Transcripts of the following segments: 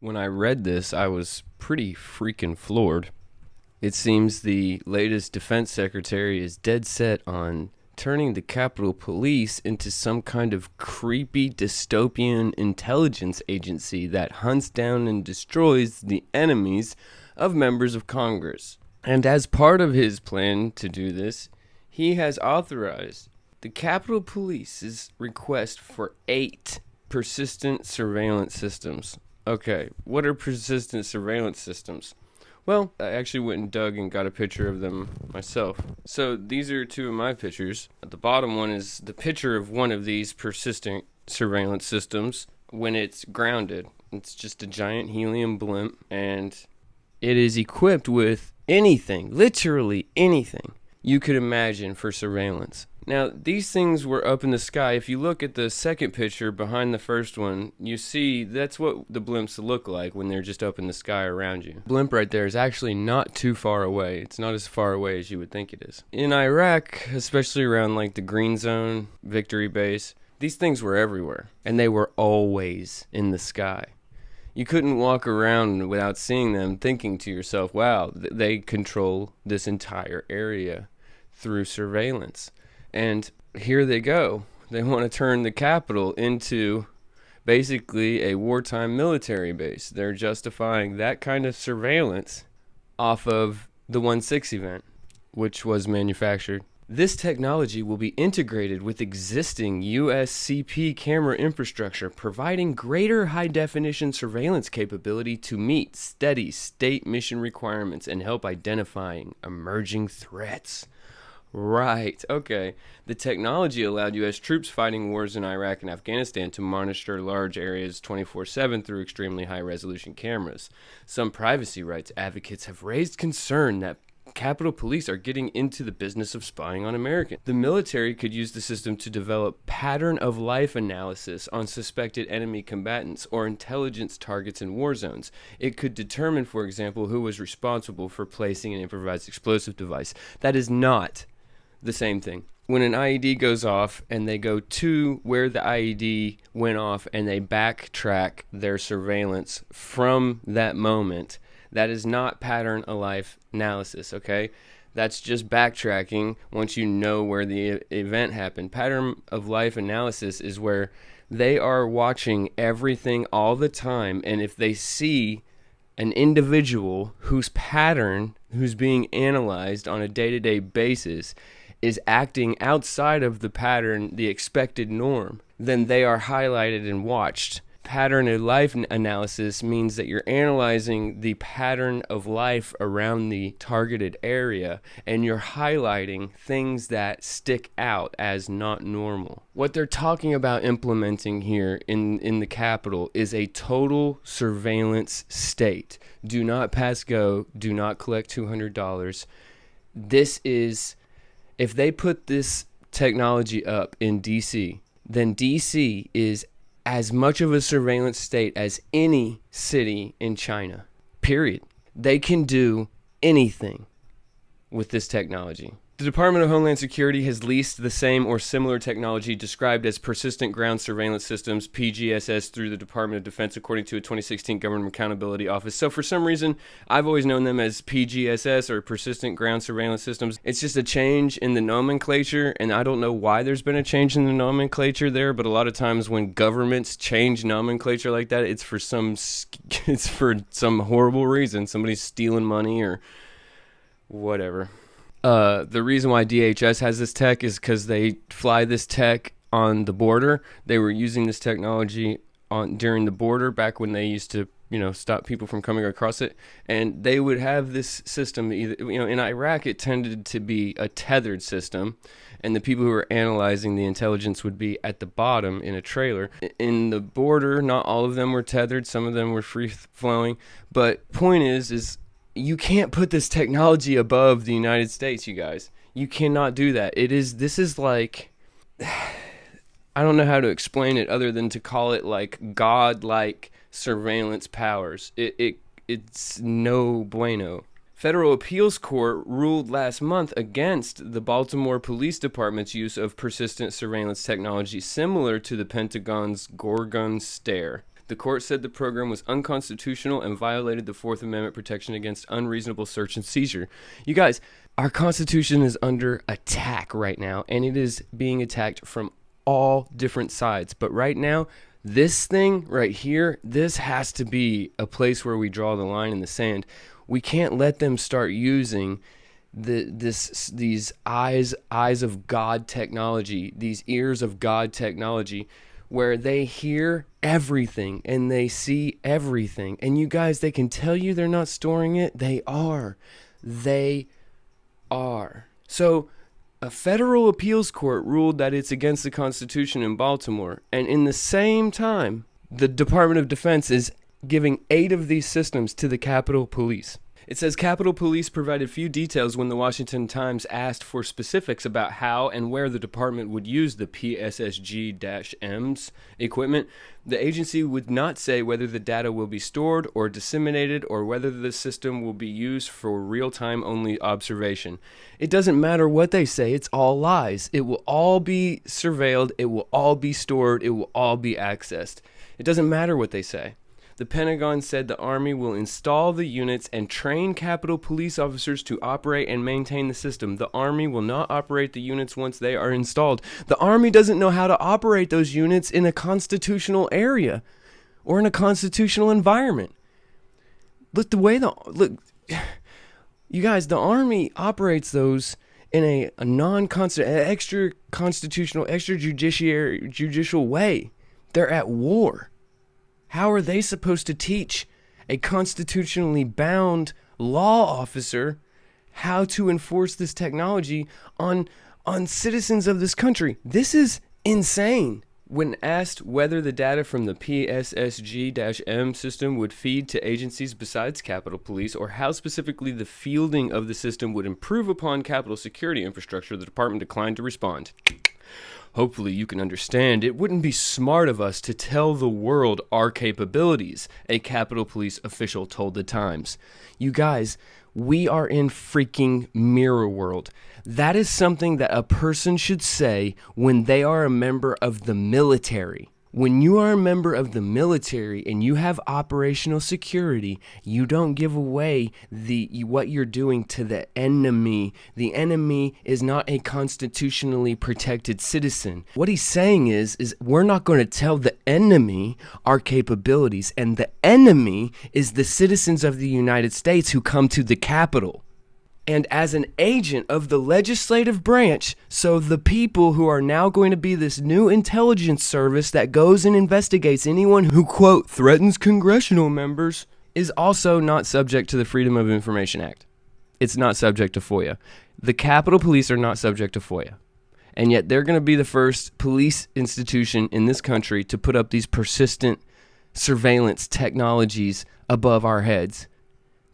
When I read this, I was pretty freaking floored. It seems the latest defense secretary is dead set on turning the Capitol Police into some kind of creepy dystopian intelligence agency that hunts down and destroys the enemies of members of Congress. And as part of his plan to do this, he has authorized the Capitol Police's request for 8 persistent surveillance systems. Okay, what are persistent surveillance systems? Well, I actually went and dug and got a picture of them myself. So these are 2 of my pictures. The bottom one is the picture of one of these persistent surveillance systems when it's grounded. It's just a giant helium blimp, and it is equipped with anything, literally anything you could imagine for surveillance. Now, these things were up in the sky. If you look at the second picture behind the first one, you see that's what the blimps look like when they're just up in the sky around you. The blimp right there is actually not too far away. It's not as far away as you would think it is. In Iraq, especially around like the Green Zone, Victory Base, these things were everywhere, and they were always in the sky. You couldn't walk around without seeing them, thinking to yourself, wow, they control this entire area through surveillance. And here they go. They want to turn the Capitol into basically a wartime military base. They're justifying that kind of surveillance off of the onesix event, which was manufactured. This technology will be integrated with existing USCP camera infrastructure, providing greater high-definition surveillance capability to meet steady state mission requirements and help identifying emerging threats. Right, okay. The technology allowed U.S. troops fighting wars in Iraq and Afghanistan to monitor large areas 24/7 through extremely high-resolution cameras. Some privacy rights advocates have raised concern that Capitol Police are getting into the business of spying on Americans. The military could use the system to develop pattern-of-life analysis on suspected enemy combatants or intelligence targets in war zones. It could determine, for example, who was responsible for placing an improvised explosive device. That is not the same thing. When an IED goes off and they go to where the IED went off and they backtrack their surveillance from that moment, that is not pattern of life analysis, okay? That's just backtracking once you know where the event happened. Pattern of life analysis is where they are watching everything all the time, and if they see an individual whose pattern, who's being analyzed on a day-to-day basis, is acting outside of the pattern, the expected norm, then they are highlighted and watched. Pattern of life analysis means that you're analyzing the pattern of life around the targeted area, and you're highlighting things that stick out as not normal. What they're talking about implementing here in the Capitol is a total surveillance state. Do not pass go. Do not collect $200. This is... If they put this technology up in D.C., then D.C. is as much of a surveillance state as any city in China, period. They can do anything with this technology. The Department of Homeland Security has leased the same or similar technology described as Persistent Ground Surveillance Systems, PGSS, through the Department of Defense, according to a 2016 Government Accountability Office. So for some reason, I've always known them as PGSS, or Persistent Ground Surveillance Systems. It's just a change in the nomenclature, and I don't know why there's been a change in the nomenclature there, but a lot of times when governments change nomenclature like that, it's for some horrible reason. Somebody's stealing money or whatever. The reason why DHS has this tech is because they fly this tech on the border. They were using this technology during the border back when they used to, stop people from coming across it. And they would have this system either, in Iraq, it tended to be a tethered system. And the people who were analyzing the intelligence would be at the bottom in a trailer. In the border, not all of them were tethered. Some of them were free-flowing. But point is you can't put this technology above the United States, you guys. You cannot do that. This is like, I don't know how to explain it other than to call it like God-like surveillance powers. It's no bueno. Federal Appeals Court ruled last month against the Baltimore Police Department's use of persistent surveillance technology similar to the Pentagon's Gorgon Stare. The court said the program was unconstitutional and violated the Fourth Amendment protection against unreasonable search and seizure. You guys, our Constitution is under attack right now, and it is being attacked from all different sides. But right now, this thing right here, this has to be a place where we draw the line in the sand. We can't let them start using these eyes of God technology, these ears of God technology, where they hear everything and they see everything. And you guys, they can tell you they're not storing it. They are. They are. So a federal appeals court ruled that it's against the Constitution in Baltimore. And in the same time, the Department of Defense is giving 8 of these systems to the Capitol Police. It says Capitol Police provided few details when the Washington Times asked for specifics about how and where the department would use the PSSG-M's equipment. The agency would not say whether the data will be stored or disseminated or whether the system will be used for real-time only observation. It doesn't matter what they say, it's all lies. It will all be surveilled, it will all be stored, it will all be accessed. It doesn't matter what they say. The Pentagon said the Army will install the units and train Capitol Police officers to operate and maintain the system. The Army will not operate the units once they are installed. The Army doesn't know how to operate those units in a constitutional area or in a constitutional environment. Look, you guys, the Army operates those in a extra constitutional, extra judicial way. They're at war. How are they supposed to teach a constitutionally bound law officer how to enforce this technology on citizens of this country? This is insane. When asked whether the data from the PSSG-M system would feed to agencies besides Capitol Police or how specifically the fielding of the system would improve upon Capitol security infrastructure, the department declined to respond. Hopefully you can understand it wouldn't be smart of us to tell the world our capabilities, a Capitol Police official told the Times. You guys, we are in freaking mirror world. That is something that a person should say when they are a member of the military. When you are a member of the military and you have operational security, you don't give away what you're doing to the enemy. The enemy is not a constitutionally protected citizen. What he's saying is we're not going to tell the enemy our capabilities, and the enemy is the citizens of the United States who come to the Capitol. And as an agent of the legislative branch, so the people who are now going to be this new intelligence service that goes and investigates anyone who, quote, threatens congressional members, is also not subject to the Freedom of Information Act. It's not subject to FOIA. The Capitol Police are not subject to FOIA. And yet they're going to be the first police institution in this country to put up these persistent surveillance technologies above our heads.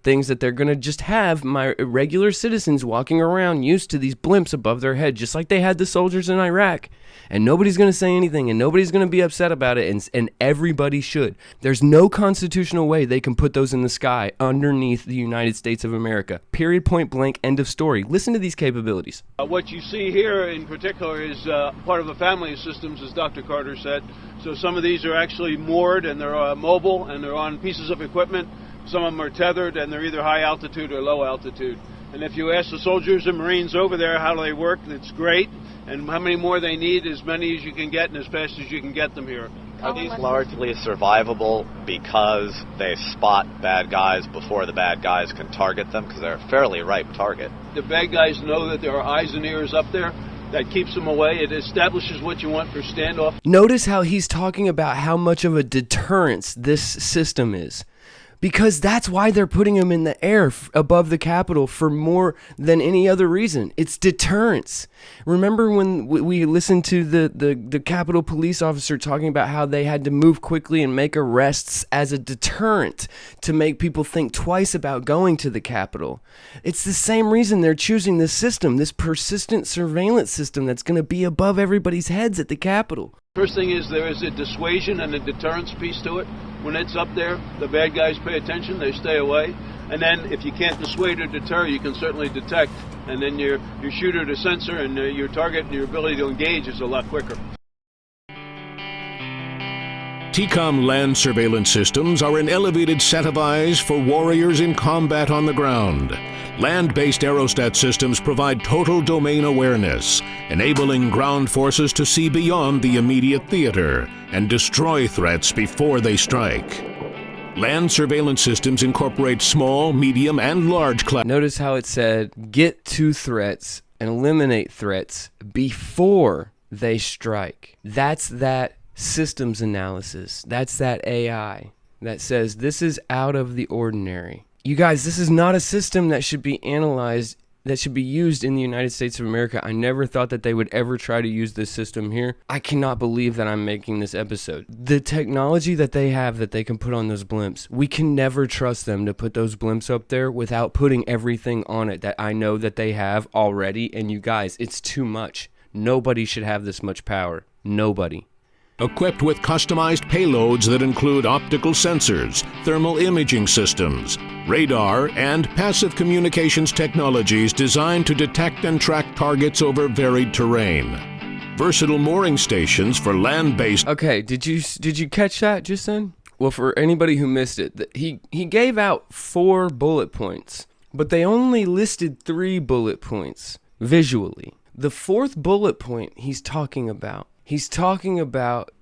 Things that they're going to just have my regular citizens walking around used to these blimps above their head, just like they had the soldiers in Iraq. And nobody's going to say anything, and nobody's going to be upset about it, and everybody should. There's no constitutional way they can put those in the sky underneath the United States of America. Period, point blank, end of story. Listen to these capabilities. What you see here in particular is part of a family of systems, as Dr. Carter said. So some of these are actually moored, and they're mobile, and they're on pieces of equipment. Some of them are tethered, and they're either high altitude or low altitude. And if you ask the soldiers and Marines over there how do they work, it's great. And how many more they need, as many as you can get and as fast as you can get them here. Are these largely survivable because they spot bad guys before the bad guys can target them? Because they're a fairly ripe target. The bad guys know that there are eyes and ears up there. That keeps them away. It establishes what you want for standoff. Notice how he's talking about how much of a deterrence this system is. Because that's why they're putting them in the air above the Capitol for more than any other reason. It's deterrence. Remember when we listened to the Capitol Police officer talking about how they had to move quickly and make arrests as a deterrent to make people think twice about going to the Capitol? It's the same reason they're choosing this system, this persistent surveillance system that's going to be above everybody's heads at the Capitol. First thing is there is a dissuasion and a deterrence piece to it. When it's up there, the bad guys pay attention, they stay away. And then if you can't dissuade or deter, you can certainly detect. And then your shooter to sensor and your target and your ability to engage is a lot quicker. TCOM land surveillance systems are an elevated set of eyes for warriors in combat on the ground. Land-based aerostat systems provide total domain awareness, enabling ground forces to see beyond the immediate theater and destroy threats before they strike. Land surveillance systems incorporate small, medium, and large class. Notice how it said, get to threats and eliminate threats before they strike. That's that systems analysis. That's that AI that says this is out of the ordinary. You guys, this is not a system that should be analyzed, that should be used in the United States of America. I never thought that they would ever try to use this system here. I cannot believe that I'm making this episode. The technology that they have that they can put on those blimps, we can never trust them to put those blimps up there without putting everything on it that I know that they have already. And you guys, it's too much. Nobody should have this much power. Nobody. Equipped with customized payloads that include optical sensors, thermal imaging systems, radar, and passive communications technologies designed to detect and track targets over varied terrain. Versatile mooring stations for land-based... Okay, did you catch that just then? Well, for anybody who missed it, he gave out 4 bullet points, but they only listed 3 bullet points visually. The 4th bullet point he's talking about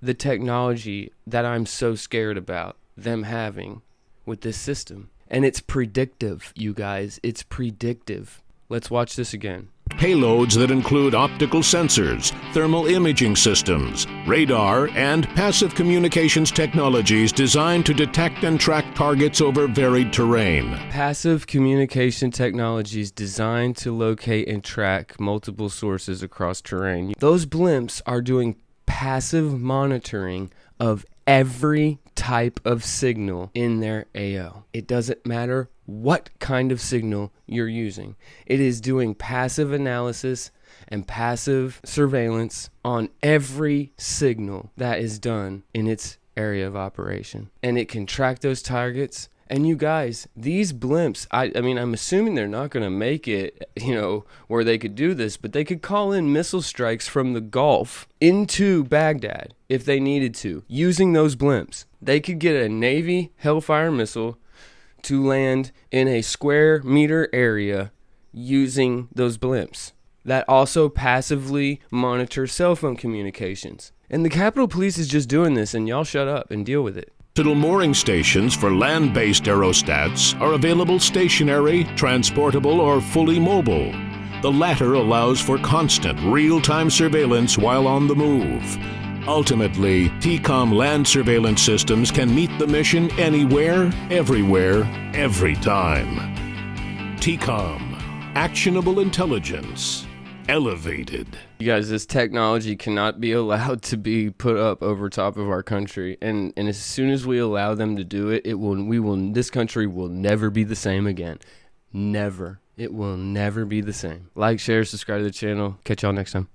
the technology that I'm so scared about them having with this system. And it's predictive, you guys. It's predictive. Let's watch this again. Payloads that include optical sensors, thermal imaging systems, radar, and passive communications technologies designed to detect and track targets over varied terrain. Passive communication technologies designed to locate and track multiple sources across terrain. Those blimps are doing passive monitoring of every type of signal in their AO. It doesn't matter what kind of signal you're using. It is doing passive analysis and passive surveillance on every signal that is done in its area of operation. And it can track those targets. And you guys, these blimps, I mean, I'm assuming they're not going to make it, where they could do this, but they could call in missile strikes from the Gulf into Baghdad if they needed to, using those blimps. They could get a Navy Hellfire missile to land in a square meter area using those blimps that also passively monitor cell phone communications. And the Capitol Police is just doing this, and y'all shut up and deal with it. Versatile mooring stations for land-based aerostats are available stationary, transportable, or fully mobile. The latter allows for constant, real-time surveillance while on the move. Ultimately, TCOM land surveillance systems can meet the mission anywhere, everywhere, every time. TCOM, actionable intelligence, elevated. You guys, this technology cannot be allowed to be put up over top of our country, and as soon as we allow them to do it, this country will never be the same again. Never. It will never be the same. Like, share, subscribe to the channel. Catch y'all next time.